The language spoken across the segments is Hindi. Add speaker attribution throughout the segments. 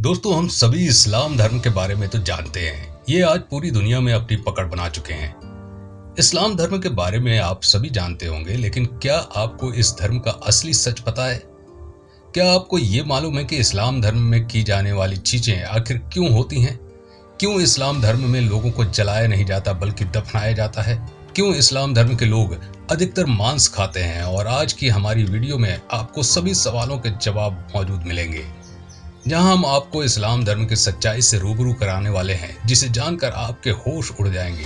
Speaker 1: दोस्तों, हम सभी इस्लाम धर्म के बारे में तो जानते हैं। ये आज पूरी दुनिया में अपनी पकड़ बना चुके हैं। इस्लाम धर्म के बारे में आप सभी जानते होंगे, लेकिन क्या आपको इस धर्म का असली सच पता है? क्या आपको ये मालूम है कि इस्लाम धर्म में की जाने वाली चीजें आखिर क्यों होती हैं? क्यों इस्लाम धर्म में लोगों को जलाया नहीं जाता बल्कि दफनाया जाता है? क्यों इस्लाम धर्म के लोग अधिकतर मांस खाते हैं? और आज की हमारी वीडियो में आपको सभी सवालों के जवाब मौजूद मिलेंगे, जहां हम आपको इस्लाम धर्म की सच्चाई से रूबरू कराने वाले हैं, जिसे जानकर आपके होश उड़ जाएंगे,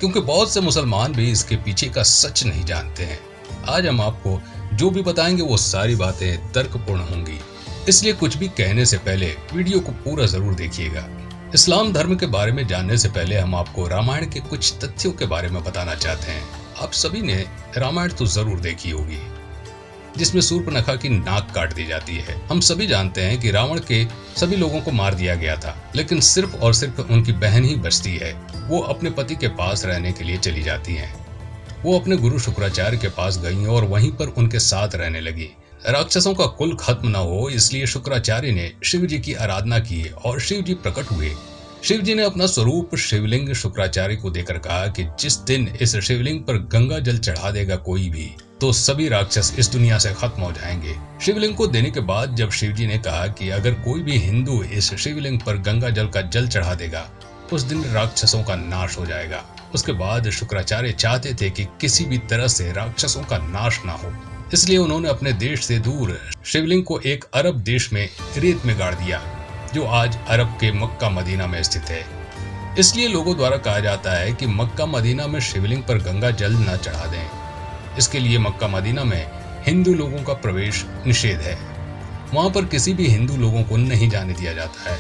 Speaker 1: क्योंकि बहुत से मुसलमान भी इसके पीछे का सच नहीं जानते हैं। आज हम आपको जो भी बताएंगे वो सारी बातें तर्कपूर्ण होंगी, इसलिए कुछ भी कहने से पहले वीडियो को पूरा जरूर देखिएगा। इस्लाम धर्म के बारे में जानने से पहले हम आपको रामायण के कुछ तथ्यों के बारे में बताना चाहते हैं। आप सभी ने रामायण तो जरूर देखी होगी, जिसमें शूर्पणखा की नाक काट दी जाती है। हम सभी जानते हैं कि रावण के सभी लोगों को मार दिया गया था, लेकिन सिर्फ और सिर्फ उनकी बहन ही बचती है। वो अपने पति के पास रहने के लिए चली जाती हैं। वो अपने गुरु शुक्राचार्य के पास गई और वहीं पर उनके साथ रहने लगी। राक्षसों का कुल खत्म न हो, इसलिए शुक्राचार्य ने शिव जी की आराधना की और शिव जी प्रकट हुए। शिव जी ने अपना स्वरूप शिवलिंग शुक्राचार्य को देकर कहा कि जिस दिन इस शिवलिंग पर गंगा जल चढ़ा देगा कोई भी, तो सभी राक्षस इस दुनिया से खत्म हो जाएंगे। शिवलिंग को देने के बाद जब शिव जी ने कहा कि अगर कोई भी हिंदू इस शिवलिंग पर गंगा जल का जल चढ़ा देगा, उस दिन राक्षसों का नाश हो जाएगा। उसके बाद शुक्राचार्य चाहते थे कि किसी भी तरह से राक्षसों का नाश ना हो, इसलिए उन्होंने अपने देश से दूर शिवलिंग को एक अरब देश में रेत में गाड़ दिया, जो आज अरब के मक्का मदीना में स्थित है। इसलिए लोगों द्वारा कहा जाता है कि मक्का मदीना में शिवलिंग पर गंगा जल न चढ़ा दें। इसके लिए मक्का मदीना में हिंदू लोगों का प्रवेश निषेध है। वहां पर किसी भी हिंदू लोगों को नहीं जाने दिया जाता है।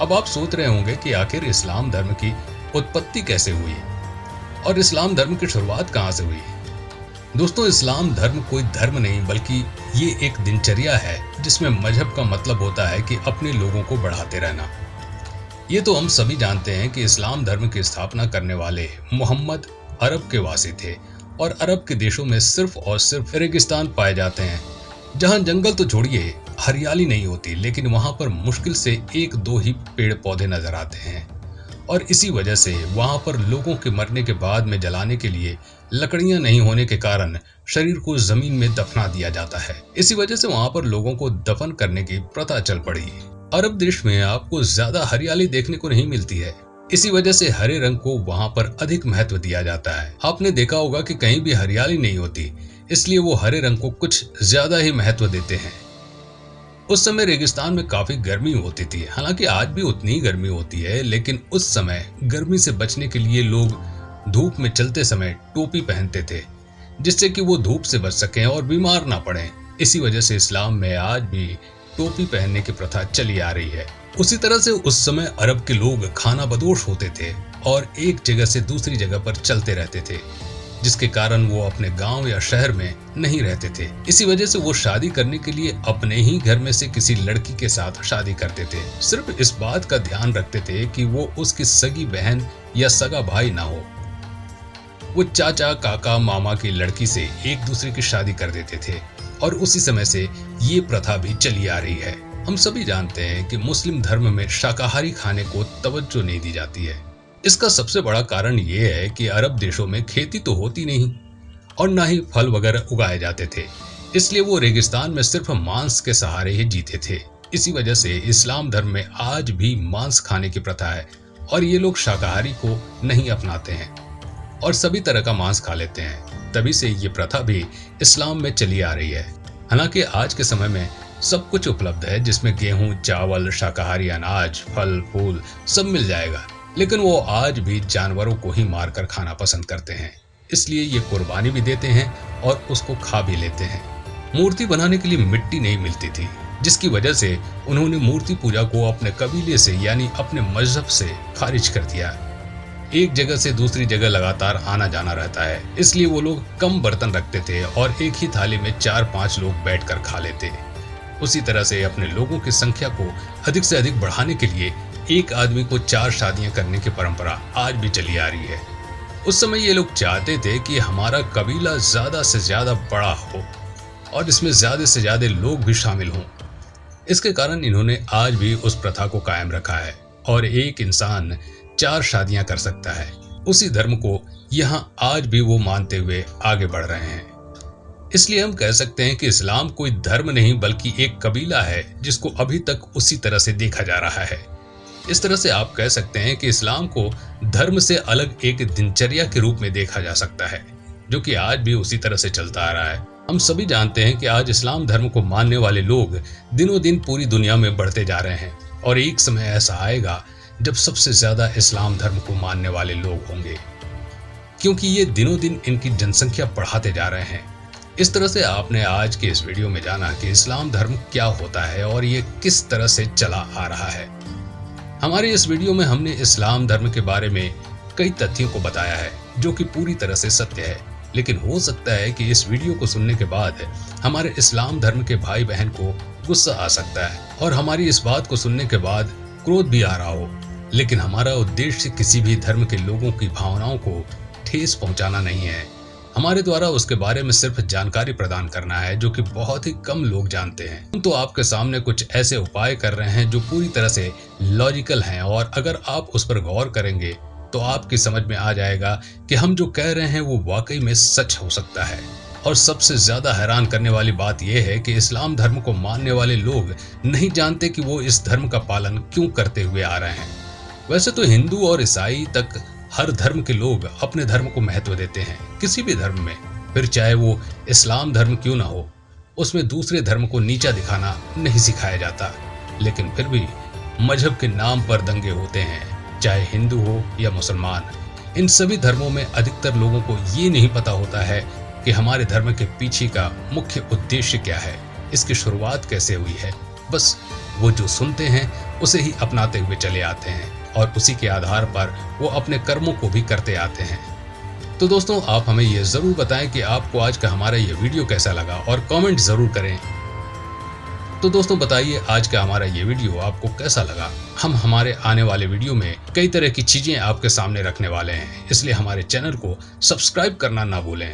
Speaker 1: अब आप सोच रहे होंगे कि आखिर इस्लाम धर्म की उत्पत्ति कैसे हुई और इस्लाम धर्म की शुरुआत कहां से हुई? दोस्तों, इस्लाम धर्म कोई धर्म नहीं, बल्कि ये एक दिनचर्या है, जिसमें मजहब का मतलब होता है कि अपने लोगों को बढ़ाते रहना। ये तो हम सभी जानते हैं कि इस्लाम धर्म की स्थापना करने वाले मोहम्मद अरब के वासी थे, और अरब के देशों में सिर्फ और सिर्फ रेगिस्तान पाए जाते हैं, जहां जंगल तो छोड़िए, हरियाली नहीं होती, लेकिन वहां पर मुश्किल से एक दो ही पेड़ पौधे नजर आते हैं। और इसी वजह से वहां पर लोगों के मरने के बाद में जलाने के लिए लकड़ियां नहीं होने के कारण शरीर को जमीन में दफना दिया जाता है। इसी वजह से वहां पर लोगों को दफन करने की प्रथा चल पड़ी। अरब देश में आपको ज्यादा हरियाली देखने को नहीं मिलती है, इसी वजह से हरे रंग को वहां पर अधिक महत्व दिया जाता है। आपने देखा होगा कि कहीं भी हरियाली नहीं होती, इसलिए वो हरे रंग को कुछ ज्यादा ही महत्व देते हैं। उस समय रेगिस्तान में काफी गर्मी होती थी, हालांकि आज भी उतनी ही गर्मी होती है, लेकिन उस समय गर्मी से बचने के लिए लोग धूप में चलते समय टोपी पहनते थे, जिससे कि वो धूप से बच सकें और बीमार ना पड़ें। इसी वजह से इस्लाम में आज भी टोपी पहनने की प्रथा चली आ रही है। उसी तरह से उस समय अरब के लोग खाना बदोश होते थे और एक जगह से दूसरी जगह पर चलते रहते थे, जिसके कारण वो अपने गांव या शहर में नहीं रहते थे। इसी वजह से वो शादी करने के लिए अपने ही घर में से किसी लड़की के साथ शादी करते थे। सिर्फ इस बात का ध्यान रखते थे कि वो उसकी सगी बहन या सगा भाई ना हो। वो चाचा, काका, मामा की लड़की से एक दूसरे की शादी कर देते थे, और उसी समय से ये प्रथा भी चली आ रही है। हम सभी जानते हैं कि मुस्लिम धर्म में शाकाहारी खाने को तवज्जो नहीं दी जाती है। इसका सबसे बड़ा कारण ये है कि अरब देशों में खेती तो होती नहीं और ना ही फल वगैरह उगाए जाते थे, इसलिए वो रेगिस्तान में सिर्फ मांस के सहारे ही जीते थे। इसी वजह से इस्लाम धर्म में आज भी मांस खाने की प्रथा है, और ये लोग शाकाहारी को नहीं अपनाते हैं और सभी तरह का मांस खा लेते हैं। तभी से ये प्रथा भी इस्लाम में चली आ रही है। हालांकि आज के समय में सब कुछ उपलब्ध है, जिसमें गेहूं, चावल, शाकाहारी अनाज, फल फूल सब मिल जाएगा, लेकिन वो आज भी जानवरों को ही मारकर खाना पसंद करते हैं। इसलिए ये कुर्बानी भी देते हैं और उसको खा भी लेते हैं। मूर्ति बनाने के लिए मिट्टी नहीं मिलती थी, जिसकी वजह से उन्होंने मूर्ति पूजा को अपने कबीले से यानी अपने मजहब से खारिज कर दिया। एक जगह से दूसरी जगह लगातार आना जाना रहता है, इसलिए वो लोग कम बर्तन रखते थे और एक ही थाली में 4-5 लोग बैठकर खा लेते। उसी तरह से अपने लोगों की संख्या को अधिक से अधिक बढ़ाने के लिए एक आदमी को 4 शादियां करने की परंपरा आज भी चली आ रही है। उस समय ये लोग चाहते थे कि हमारा कबीला ज्यादा से ज्यादा बड़ा हो और इसमें ज्यादा से ज्यादा लोग भी शामिल हों। इसके कारण इन्होंने आज भी उस प्रथा को कायम रखा है और एक इंसान 4 शादियां कर सकता है। उसी धर्म को यहाँ आज भी वो मानते हुए आगे बढ़ रहे हैं। इसलिए हम कह सकते हैं कि इस्लाम कोई धर्म नहीं बल्कि एक कबीला है जिसको अभी तक उसी तरह से देखा जा रहा है। इस तरह से आप कह सकते हैं कि इस्लाम को धर्म से अलग एक दिनचर्या के रूप में देखा जा सकता है, जो कि आज भी उसी तरह से चलता आ रहा है। हम सभी जानते हैं कि आज इस्लाम धर्म को मानने वाले लोग दिनों दिन पूरी दुनिया में बढ़ते जा रहे हैं और एक समय ऐसा आएगा जब सबसे ज्यादा इस्लाम धर्म को मानने वाले लोग होंगे, क्योंकि ये दिनों दिन इनकी जनसंख्या बढ़ाते जा रहे हैं। इस तरह से आपने आज के इस वीडियो में जाना कि इस्लाम धर्म क्या होता है और ये किस तरह से चला आ रहा है। हमारे इस वीडियो में हमने इस्लाम धर्म के बारे में कई तथ्यों को बताया है जो कि पूरी तरह से सत्य है, लेकिन हो सकता है कि इस वीडियो को सुनने के बाद हमारे इस्लाम धर्म के भाई बहन को गुस्सा आ सकता है और हमारी इस बात को सुनने के बाद क्रोध भी आ रहा हो। लेकिन हमारा उद्देश्य किसी भी धर्म के लोगों की भावनाओं को ठेस पहुंचाना नहीं है। हमारे द्वारा उसके बारे में सिर्फ जानकारी प्रदान करना है जो कि बहुत ही कम लोग जानते हैं। हम तो आपके सामने कुछ ऐसे उपाय कर रहे हैं जो पूरी तरह से लॉजिकल हैं और अगर आप उस पर गौर करेंगे तो आपकी समझ में आ जाएगा कि हम जो कह रहे हैं वो वाकई में सच हो सकता है। और सबसे ज्यादा हैरान करने वाली बात यह है कि इस्लाम धर्म को मानने वाले लोग नहीं जानते कि वो इस धर्म का पालन क्यों करते हुए आ रहे हैं। वैसे तो हिंदू और ईसाई तक हर धर्म के लोग अपने धर्म को महत्व देते हैं। किसी भी धर्म में, फिर चाहे वो इस्लाम धर्म क्यों ना हो, उसमें दूसरे धर्म को नीचा दिखाना नहीं सिखाया जाता। लेकिन फिर भी मजहब के नाम पर दंगे होते हैं, चाहे हिंदू हो या मुसलमान। इन सभी धर्मों में अधिकतर लोगों को ये नहीं पता होता है कि हमारे धर्म के पीछे का मुख्य उद्देश्य क्या है, इसकी शुरुआत कैसे हुई है। बस वो जो सुनते हैं उसे ही अपनाते हुए चले आते हैं और उसी के आधार पर वो अपने कर्मों को भी करते आते हैं। तो दोस्तों, आप हमें ये जरूर बताएं कि आपको आज का हमारा ये वीडियो कैसा लगा और कमेंट जरूर करें। तो दोस्तों बताइए आज का हमारा ये वीडियो आपको कैसा लगा। हम हमारे आने वाले वीडियो में कई तरह की चीजें आपके सामने रखने वाले हैं, इसलिए हमारे चैनल को सब्सक्राइब करना ना भूलें।